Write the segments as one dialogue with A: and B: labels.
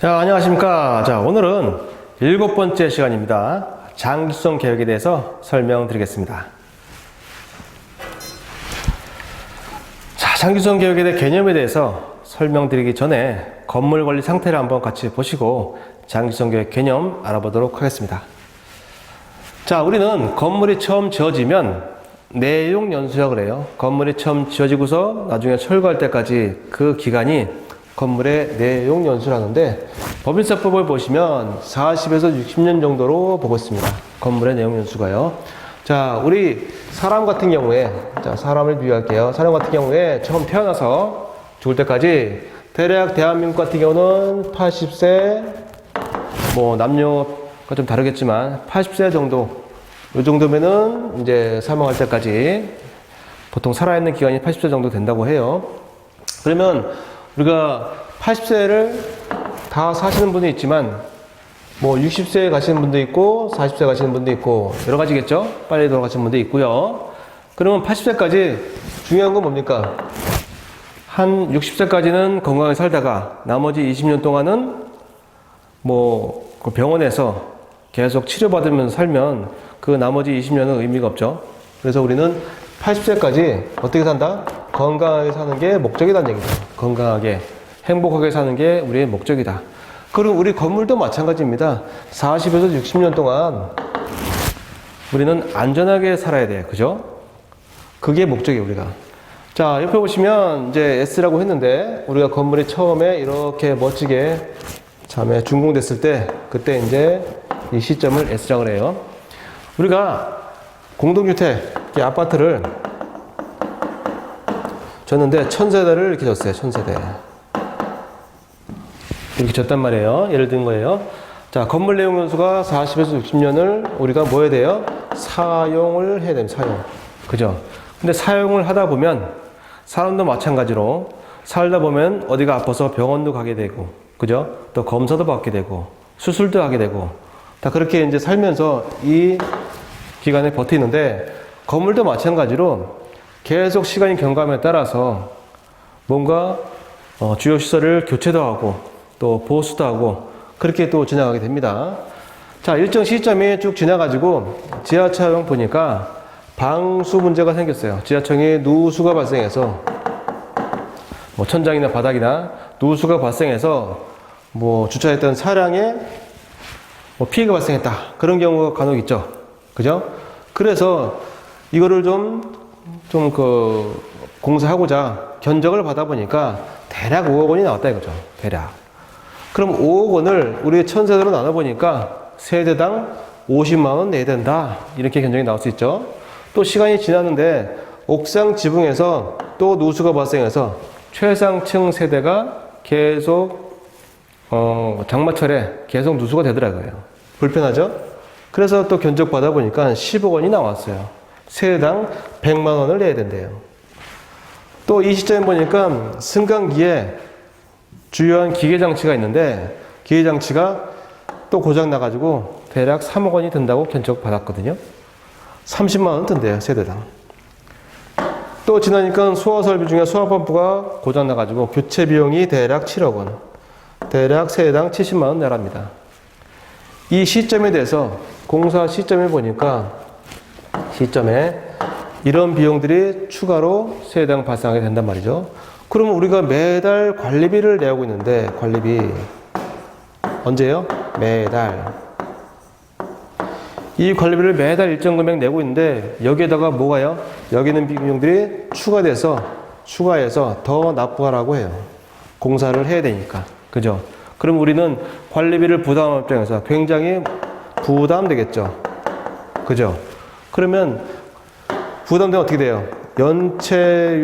A: 자, 안녕하십니까. 자, 오늘은 7번째 시간입니다. 장기수선 계획에 대해서 설명드리겠습니다. 자, 장기수선 계획에 대한 개념에 대해서 설명드리기 전에 건물 관리 상태를 한번 같이 보시고 장기수선 계획 개념 알아보도록 하겠습니다. 자, 우리는 건물이 처음 지어지면 내용 연수라고 그래요. 건물이 처음 지어지고서 나중에 철거할 때까지 그 기간이 건물의 내용 연수라는데, 법인사법을 보시면 40에서 60년 정도로 보고 있습니다. 건물의 내용 연수가요. 자, 우리 사람 같은 경우에, 자, 사람을 비유할게요. 사람 같은 경우에 처음 태어나서 죽을 때까지 대략 대한민국 같은 경우는 80세, 뭐 남녀가 좀 다르겠지만 80세 정도, 이 정도면은 이제 사망할 때까지 보통 살아있는 기간이 80세 정도 된다고 해요. 그러면 우리가 80세를 다 사시는 분도 있지만 뭐 60세에 가시는 분도 있고 40세 가시는 분도 있고 여러 가지겠죠. 빨리 돌아가시는 분도 있고요. 그러면 80세까지 중요한 건 뭡니까? 한 60세까지는 건강하게 살다가 나머지 20년 동안은 뭐 병원에서 계속 치료받으면서 살면 그 나머지 20년은 의미가 없죠. 그래서 우리는 80세까지 어떻게 산다? 건강하게 사는 게 목적이라는 얘기죠. 건강하게, 행복하게 사는 게 우리의 목적이다. 그리고 우리 건물도 마찬가지입니다. 40에서 60년 동안 우리는 안전하게 살아야 돼요. 그죠? 그게 목적이에요, 우리가. 자, 옆에 보시면 이제 S라고 했는데, 우리가 건물이 처음에 이렇게 멋지게 처음에 준공됐을 때, 그때 이제 이 시점을 S라고 해요. 우리가 공동주택, 아파트를 줬는데 1000세대를 이렇게 줬어요. 1000세대. 이렇게 줬단 말이에요. 예를 든 거예요. 자, 건물 내용 연수가 40에서 60년을 우리가 뭐 해야 돼요? 사용을 해야 됩니다. 사용. 그죠? 근데 사용을 하다 보면 사람도 마찬가지로 살다 보면 어디가 아파서 병원도 가게 되고, 그죠? 또 검사도 받게 되고, 수술도 하게 되고, 다 그렇게 이제 살면서 이 기간에 버티는데, 건물도 마찬가지로 계속 시간이 경과함에 따라서 뭔가 주요 시설을 교체도 하고 또 보수도 하고 그렇게 또 지나가게 됩니다. 자, 일정 시점이 쭉 지나가지고 지하철 보니까 방수 문제가 생겼어요. 지하철에 누수가 발생해서 뭐 천장이나 바닥이나 누수가 발생해서 뭐 주차했던 차량에 뭐 피해가 발생했다. 그런 경우가 간혹 있죠. 그죠? 그래서 이거를 좀 공사하고자 견적을 받아보니까 대략 5억 원이 나왔다 이거죠. 대략. 그럼 5억 원을 우리 1000세대로 나눠보니까 세대당 50만 원 내야 된다. 이렇게 견적이 나올 수 있죠. 또 시간이 지났는데 옥상 지붕에서 또 누수가 발생해서 최상층 세대가 계속 장마철에 계속 누수가 되더라고요. 불편하죠? 그래서 또 견적 받아보니까 10억 원이 나왔어요. 세대당 100만 원을 내야 된대요. 또 이 시점에 보니까 승강기에 주요한 기계장치가 있는데 기계장치가 또 고장 나가지고 대략 3억 원이 든다고 견적 받았거든요. 30만 원 든대요. 세대당. 또 지나니까 소화설비 중에 소화펌프가 고장 나가지고 교체 비용이 대략 7억 원. 대략 세대당 70만 원 내랍니다. 이 시점에 대해서 공사 시점에 보니까 시점에 이런 비용들이 추가로 세대당 발생하게 된단 말이죠. 그러면 우리가 매달 관리비를 내고 있는데 관리비 언제요? 매달. 이 관리비를 매달 일정 금액 내고 있는데 여기에다가 뭐가요? 여기 있는 비용들이 추가해서 더 납부하라고 해요. 공사를 해야 되니까. 그죠? 그럼 우리는 관리비를 부담할 입장에서 굉장히 부담되겠죠. 그죠? 그러면 부담되면 어떻게 돼요? 연체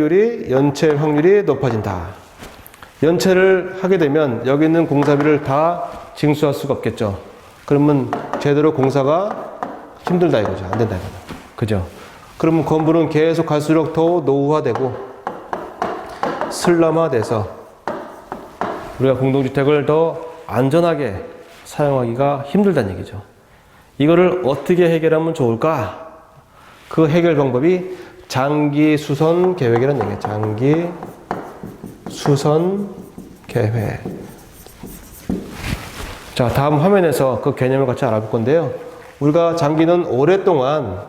A: 확률이 높아진다. 연체를 하게 되면 여기 있는 공사비를 다 징수할 수가 없겠죠. 그러면 제대로 공사가 힘들다 이거죠. 안 된다 이거죠. 그죠? 그러면 건물은 계속 갈수록 더 노후화되고 슬럼화돼서 우리가 공동주택을 더 안전하게 사용하기가 힘들다는 얘기죠. 이거를 어떻게 해결하면 좋을까? 그 해결 방법이 장기 수선 계획이라는 얘기예요. 장기 수선 계획. 자, 다음 화면에서 그 개념을 같이 알아볼 건데요. 우리가 장기는 오랫동안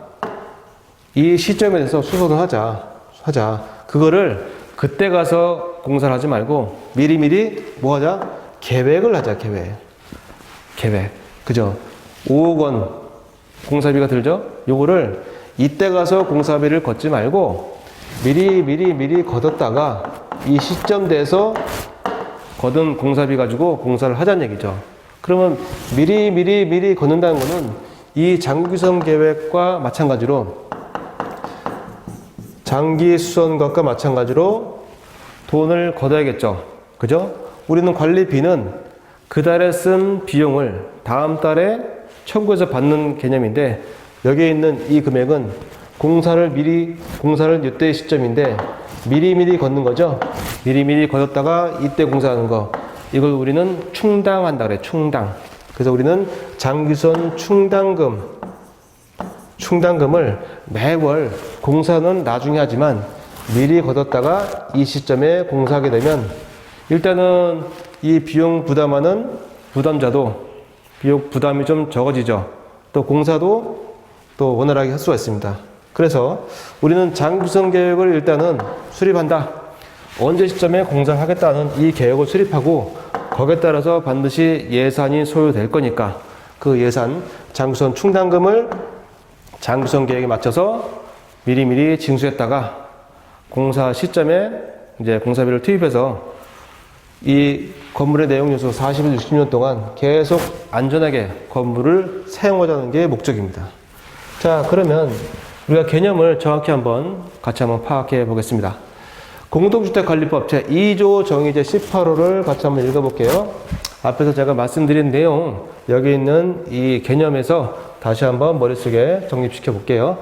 A: 이 시점에 대해서 수선을 하자. 그거를 그때 가서 공사를 하지 말고 미리미리 뭐 하자? 계획을 하자, 계획. 그죠? 5억 원 공사비가 들죠? 요거를 이때 가서 공사비를 걷지 말고 미리 걷었다가 이 시점 돼서 걷은 공사비 가지고 공사를 하자는 얘기죠. 그러면 미리 걷는다는 거는 이 장기수선 계획과 마찬가지로 장기 수선것과 마찬가지로 돈을 걷어야겠죠. 그죠? 우리는 관리비는 그 달에 쓴 비용을 다음 달에 청구해서 받는 개념인데 여기에 있는 이 금액은 공사를 이때 시점인데 미리 걷는 거죠. 미리 걷었다가 이때 공사하는 거. 이걸 우리는 충당한다 그래. 충당. 그래서 우리는 장기수선 충당금을 매월 공사는 나중에 하지만 미리 걷었다가 이 시점에 공사하게 되면 일단은 이 비용 부담하는 부담자도 비용 부담이 좀 적어지죠. 또 공사도 또 원활하게 할 수가 있습니다. 그래서 우리는 장기수선 계획을 일단은 수립한다. 언제 시점에 공사를 하겠다는 이 계획을 수립하고 거기에 따라서 반드시 예산이 소요될 거니까 그 예산 장기수선 충당금을 장기수선 계획에 맞춰서 미리 징수했다가 공사 시점에 이제 공사비를 투입해서 이 건물의 내용 요소 40에서 60년 동안 계속 안전하게 건물을 사용하자는 게 목적입니다. 자, 그러면 우리가 개념을 정확히 같이 한번 파악해 보겠습니다. 공동주택관리법 제2조 정의제 18호를 같이 한번 읽어볼게요. 앞에서 제가 말씀드린 내용, 여기 있는 이 개념에서 다시 한번 머릿속에 정립시켜 볼게요.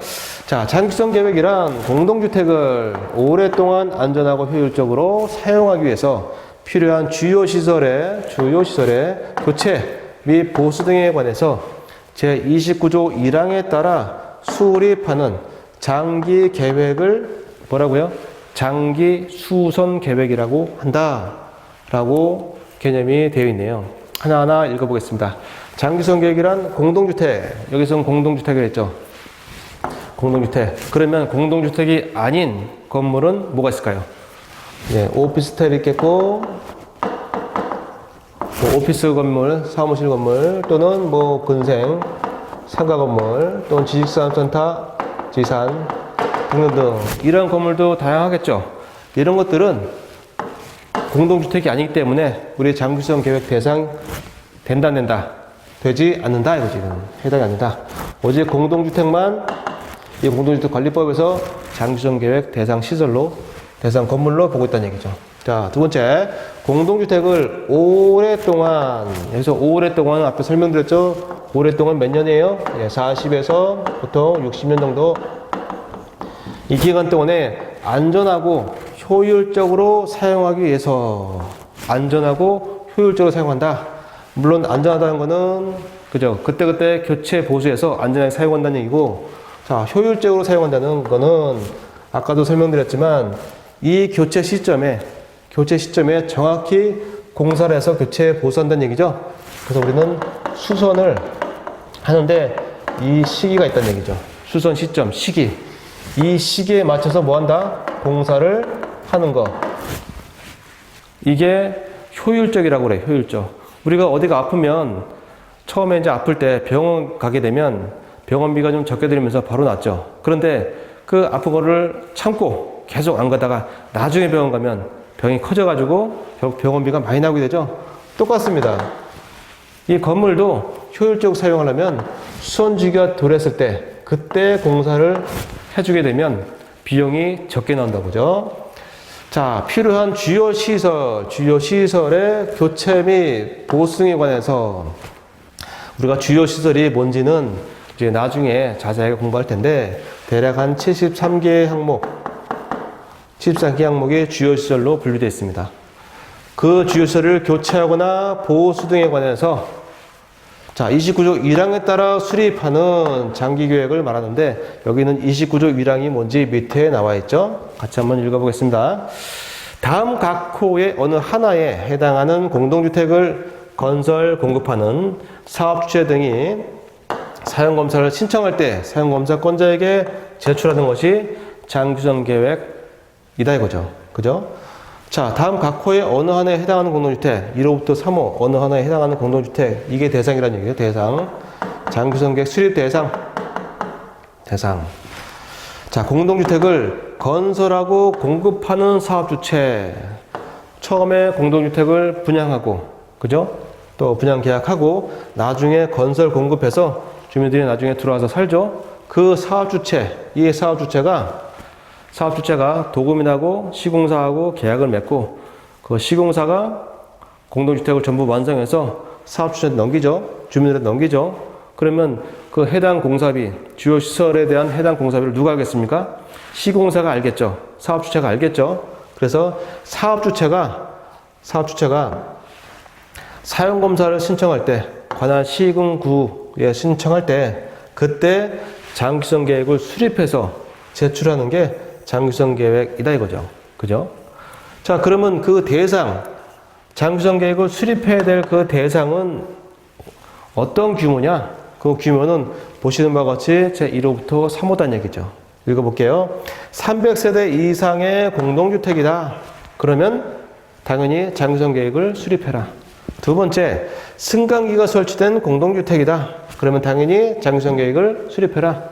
A: 자, 장기수선 계획이란 공동주택을 오랫동안 안전하고 효율적으로 사용하기 위해서 필요한 주요 시설의 교체 및 보수 등에 관해서 제29조 1항에 따라 수립하는 장기 계획을 뭐라고요? 장기 수선 계획이라고 한다라고 개념이 되어 있네요. 하나하나 읽어보겠습니다. 장기수선 계획이란 공동주택, 여기서는 공동주택을 했죠. 공동주택. 그러면 공동주택이 아닌 건물은 뭐가 있을까요? 예, 오피스텔이 있겠고, 뭐 오피스 건물, 사무실 건물, 또는 뭐 근생, 상가 건물, 또는 지식산업센터, 지산 등등 이런 건물도 다양하겠죠. 이런 것들은 공동주택이 아니기 때문에 우리 장기수선 계획 대상 된다 되지 않는다 이거지. 해당이 안 된다. 오직 공동주택만 이 공동주택관리법에서 장기수선 계획 대상 시설로 대상 건물로 보고 있다는 얘기죠. 자, 두 번째, 공동주택을 오랫동안, 여기서 오랫동안 앞에 설명드렸죠. 오랫동안 몇 년이에요? 예, 40에서 보통 60년 정도. 이 기간 동안에 안전하고 효율적으로 사용하기 위해서 안전하고 효율적으로 사용한다. 물론 안전하다는 거는 그죠? 그때그때 교체 보수해서 안전하게 사용한다는 얘기고, 자, 효율적으로 사용한다는 거는 아까도 설명드렸지만 이 교체 시점에 정확히 공사를 해서 교체 보수한다는 얘기죠. 그래서 우리는 수선을 하는데 이 시기가 있다는 얘기죠. 수선 시점, 시기. 이 시기에 맞춰서 뭐 한다? 공사를 하는 거. 이게 효율적이라고 그래, 효율적. 우리가 어디가 아프면 처음에 이제 아플 때 병원 가게 되면 병원비가 좀 적게 들면서 바로 낫죠. 그런데 그 아픈 거를 참고 계속 안 가다가 나중에 병원 가면 병이 커져가지고 결국 병원비가 많이 나오게 되죠. 똑같습니다. 이 건물도 효율적으로 사용하려면 수선주기가 덜했을 때 그때 공사를 해주게 되면 비용이 적게 나온다고 그죠. 자, 필요한 주요 시설의 교체 및 보수 등에 관해서 우리가 주요 시설이 뭔지는 이제 나중에 자세하게 공부할 텐데 대략 한 73개 항목이 주요 시설로 분류되어 있습니다. 그 주요 시설을 교체하거나 보수 등에 관해서 자, 29조 1항에 따라 수립하는 장기 계획을 말하는데 여기는 29조 1항이 뭔지 밑에 나와 있죠. 같이 한번 읽어보겠습니다. 다음 각 호의 어느 하나에 해당하는 공동주택을 건설, 공급하는 사업주체 등이 사용검사를 신청할 때 사용검사권자에게 제출하는 것이 장기주정계획이다 이거죠. 그죠? 자, 다음 각 호의 어느 하나에 해당하는 공동주택, 1호부터 3호 어느 하나에 해당하는 공동주택, 이게 대상이라는 얘기예요. 대상. 장기주정계획 수립 대상. 자, 공동주택을 건설하고 공급하는 사업주체. 처음에 공동주택을 분양하고, 그죠? 또 분양 계약하고, 나중에 건설 공급해서 주민들이 나중에 들어와서 살죠? 그 사업주체, 이 사업주체가 도급인하고 시공사하고 계약을 맺고, 그 시공사가 공동주택을 전부 완성해서 사업주체한테 넘기죠? 주민들한테 넘기죠? 그러면 그 해당 공사비, 주요 시설에 대한 해당 공사비를 누가 알겠습니까? 시공사가 알겠죠. 사업주체가 알겠죠. 그래서 사업주체가 사용검사를 신청할 때, 관할 시군구에 신청할 때, 그때 장기주정 계획을 수립해서 제출하는 게 장기주정 계획이다 이거죠. 그죠? 자, 그러면 그 대상, 장기주정 계획을 수립해야 될 그 대상은 어떤 규모냐? 그 규모는 보시는 바와 같이 제1호부터 3호단 얘기죠. 읽어볼게요. 300세대 이상의 공동주택이다. 그러면 당연히 장기주정 계획을 수립해라. 두 번째, 승강기가 설치된 공동주택이다. 그러면 당연히 장기주정 계획을 수립해라.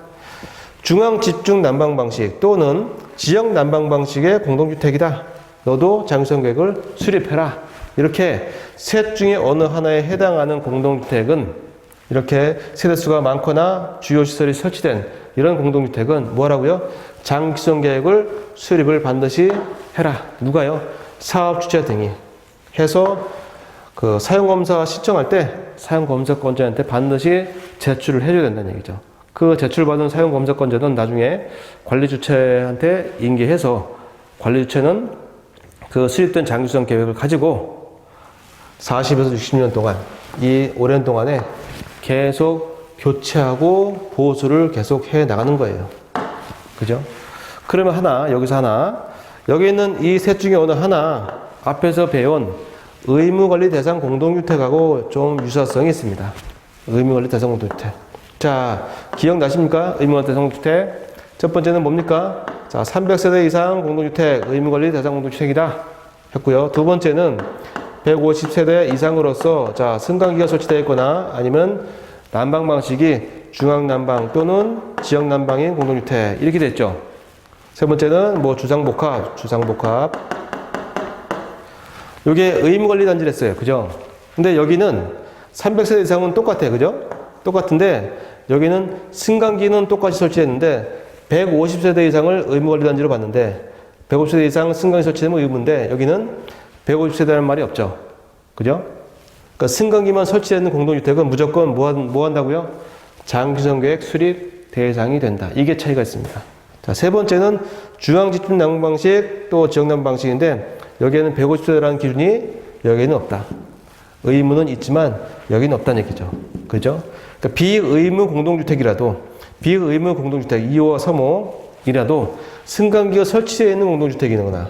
A: 중앙 집중 난방 방식 또는 지역 난방 방식의 공동주택이다. 너도 장기주정 계획을 수립해라. 이렇게 셋 중에 어느 하나에 해당하는 공동주택은 이렇게 세대수가 많거나 주요 시설이 설치된 이런 공동주택은 뭐라고요? 장기주정 계획을 수립을 반드시 해라. 누가요? 사업주체 등이 해서 그 사용검사 신청할 때 사용검사권자한테 반드시 제출을 해줘야 된다는 얘기죠. 그 제출받은 사용검사권자는 나중에 관리주체한테 인계해서 관리주체는 그 수립된 장기주정 계획을 가지고 40에서 60년 동안 이 오랜 동안에 계속 교체하고 보수를 계속 해 나가는 거예요. 그죠? 그러면 여기 있는 이 셋 중에 어느 하나 앞에서 배운 의무관리 대상 공동주택하고 좀 유사성이 있습니다. 의무관리 대상 공동주택. 자, 기억나십니까? 의무관리 대상 공동주택. 첫 번째는 뭡니까? 자, 300세대 이상 공동주택, 의무관리 대상 공동주택이다 했고요. 두 번째는 150세대 이상으로서 자, 승강기가 설치되어 있거나 아니면 난방 방식이 중앙난방 또는 지역난방인 공동주택 이렇게 됐죠. 세 번째는 뭐 주상복합. 요게 의무관리단지를 했어요. 그죠? 근데 여기는 300세대 이상은 똑같아요. 그죠? 똑같은데 여기는 승강기는 똑같이 설치했는데 150세대 이상을 의무관리단지로 봤는데 150세대 이상 승강기 설치되면 의무인데 여기는 150세대라는 말이 없죠. 그죠? 그러니까 승강기만 설치되는 공동주택은 무조건 뭐 한다고요? 장기주정 계획 수립 대상이 된다. 이게 차이가 있습니다. 자, 세 번째는 중앙집중 난방 방식 또 지역 난방 방식인데 여기에는 150세대라는 기준이 여기에는 없다. 의무는 있지만 여기는 없다는 얘기죠. 그죠? 그러니까 비의무 공동주택 2호와 3호이라도 승강기가 설치되어 있는 공동주택이거나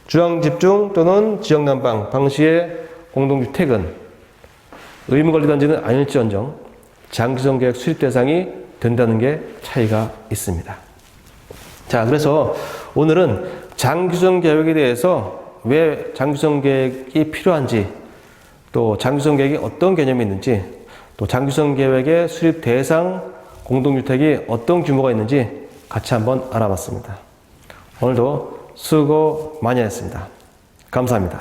A: 중앙집중 또는 지역난방 방식의 공동주택은 의무관리단지는 아닐지언정 장기주정 계획 수립 대상이 된다는 게 차이가 있습니다. 자, 그래서 오늘은 장기주정 계획에 대해서 왜 장기주정 계획이 필요한지, 또 장기주정 계획이 어떤 개념이 있는지, 또 장기주정 계획의 수립 대상 공동주택이 어떤 규모가 있는지 같이 한번 알아봤습니다. 오늘도 수고 많이 했습니다. 감사합니다.